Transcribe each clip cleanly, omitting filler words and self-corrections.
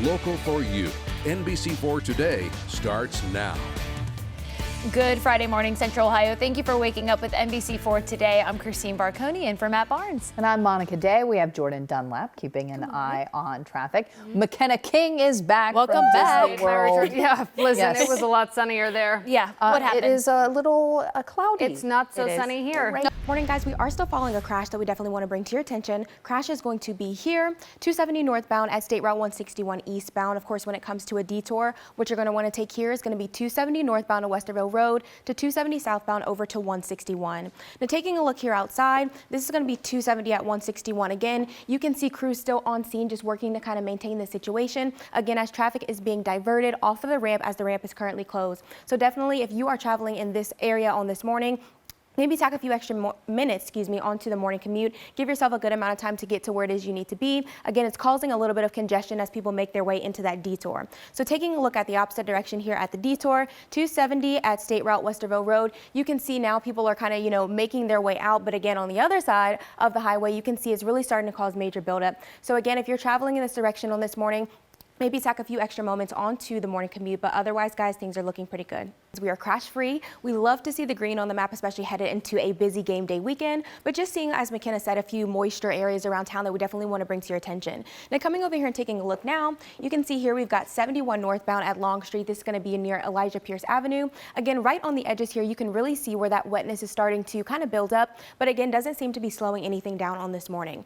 local for you. NBC4 Today starts now. Good Friday morning, Central Ohio. Thank you for waking up with NBC4 Today. I'm Christine Barconi in for Matt Barnes. And I'm Monica Day. We have Jordan Dunlap keeping an eye on traffic. McKenna King is back. Welcome from back. Disney World. Yeah, listen, Yes. It was a lot sunnier there. Yeah, what happened? It is a little cloudy. It's not so sunny here. Morning, guys. We are still following a crash that we definitely want to bring to your attention. Crash is going to be here, 270 northbound at State Route 161 eastbound. Of course, when it comes to a detour, what you're going to want to take here is going to be 270 northbound to Westerville Road to 270 southbound over to 161. Now, taking a look here outside, this is going to be 270 at 161. Again, you can see crews still on scene just working to kind of maintain the situation. Again, as traffic is being diverted off of the ramp as the ramp is currently closed. So definitely, if you are traveling in this area on this morning, maybe tack a few extra minutes, onto the morning commute. Give yourself a good amount of time to get to where it is you need to be. Again, it's causing a little bit of congestion as people make their way into that detour. So taking a look at the opposite direction here at the detour, 270 at State Route Westerville Road, you can see now people are kind of, making their way out. But again, on the other side of the highway, you can see it's really starting to cause major buildup. So again, if you're traveling in this direction on this morning, maybe tack a few extra moments onto the morning commute, but otherwise, guys, things are looking pretty good. We are crash free. We love to see the green on the map, especially headed into a busy game day weekend, but just seeing, as McKenna said, a few moisture areas around town that we definitely want to bring to your attention. Now, coming over here and taking a look now, you can see here we've got 71 northbound at Long Street. This is going to be near Elijah Pierce Avenue. Again, right on the edges here, you can really see where that wetness is starting to kind of build up, but again, doesn't seem to be slowing anything down on this morning.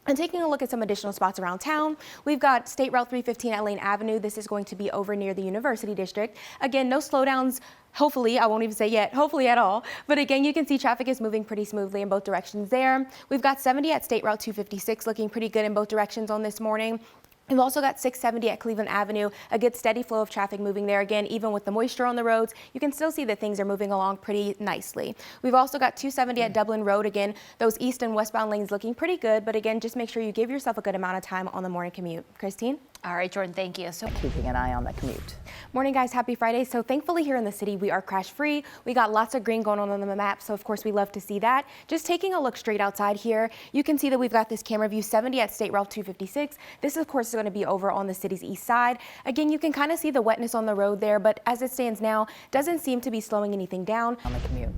And taking a look at some additional spots around town, we've got State Route 315 at Lane Avenue. This is going to be over near the University District. Again, no slowdowns. Hopefully, I won't even say yet, hopefully at all. But again, you can see traffic is moving pretty smoothly in both directions there. We've got 70 at State Route 256 looking pretty good in both directions on this morning. We've also got 670 at Cleveland Avenue, a good steady flow of traffic moving there. Again, even with the moisture on the roads, you can still see that things are moving along pretty nicely. We've also got 270 at Dublin Road. Again, those east and westbound lanes looking pretty good, but again, just make sure you give yourself a good amount of time on the morning commute. Christine? All right, Jordan, thank you. So Keeping an eye on the commute. Morning, guys. Happy Friday. So thankfully here in the city, we are crash free. We got lots of green going on the map. So of course we love to see that. Just taking a look straight outside here, you can see that we've got this camera view 70 at State Route 256. This of course is going to be over on the city's east side. Again, you can kind of see the wetness on the road there, but as it stands now, doesn't seem to be slowing anything down On the commute.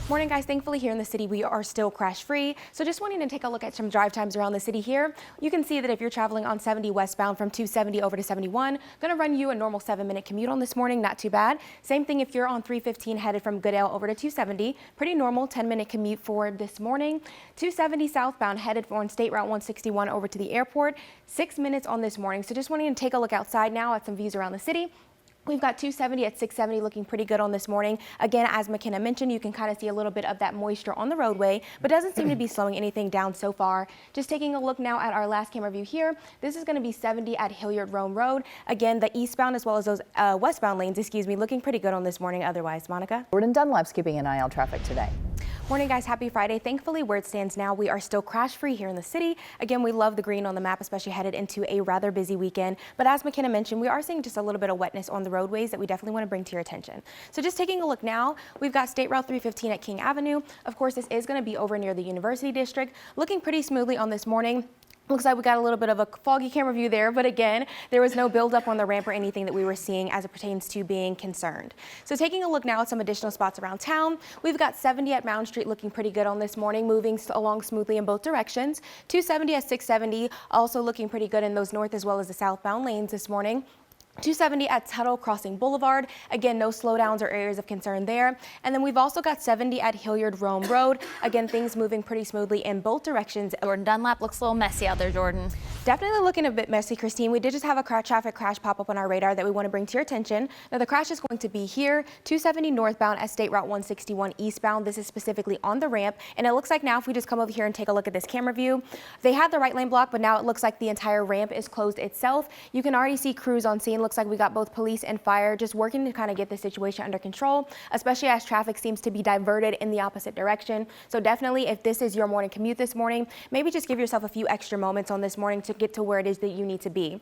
Morning, guys. Thankfully here in the city, we are still crash free. So just wanting to take a look at some drive times around the city here. You can see that if you're traveling on 70 westbound from 270 over to 71, going to run you a normal 7-minute commute on this morning. Not too bad. Same thing if you're on 315 headed from Goodale over to 270. Pretty normal 10-minute commute for this morning. 270 southbound headed on State Route 161 over to the airport. 6 minutes on this morning. So just wanting to take a look outside now at some views around the city. We've got 270 at 670 looking pretty good on this morning. Again, as McKenna mentioned, you can kind of see a little bit of that moisture on the roadway, but doesn't seem to be slowing anything down so far. Just taking a look now at our last camera view here. This is going to be 70 at Hilliard-Rome Road. Again, the eastbound as well as those westbound lanes, looking pretty good on this morning otherwise. Monica? Jordan Dunlap's keeping an eye on traffic today. Morning, guys. Happy Friday. Thankfully, where it stands now, we are still crash free here in the city. Again, we love the green on the map, especially headed into a rather busy weekend. But as McKenna mentioned, we are seeing just a little bit of wetness on the roadways that we definitely want to bring to your attention. So just taking a look now, we've got State Route 315 at King Avenue. Of course, this is going to be over near the University District, looking pretty smoothly on this morning. Looks like we got a little bit of a foggy camera view there, but again, there was no buildup on the ramp or anything that we were seeing as it pertains to being concerned. So taking a look now at some additional spots around town, we've got 70 at Mound Street looking pretty good on this morning, moving along smoothly in both directions. 270 at 670 also looking pretty good in those north as well as the southbound lanes this morning. 270 at Tuttle Crossing Boulevard. Again, no slowdowns or areas of concern there. And then we've also got 70 at Hilliard-Rome Road. Again, things moving pretty smoothly in both directions. Jordan Dunlap looks a little messy out there, Jordan. Definitely looking a bit messy, Christine. We did just have a traffic crash pop up on our radar that we want to bring to your attention. Now, the crash is going to be here, 270 northbound at State Route 161 eastbound. This is specifically on the ramp. And it looks like now if we just come over here and take a look at this camera view, they had the right lane blocked, but now it looks like the entire ramp is closed itself. You can already see crews on scene. Looks like we got both police and fire just working to kind of get the situation under control, especially as traffic seems to be diverted in the opposite direction. So definitely, if this is your morning commute this morning, maybe just give yourself a few extra moments on this morning to get to where it is that you need to be.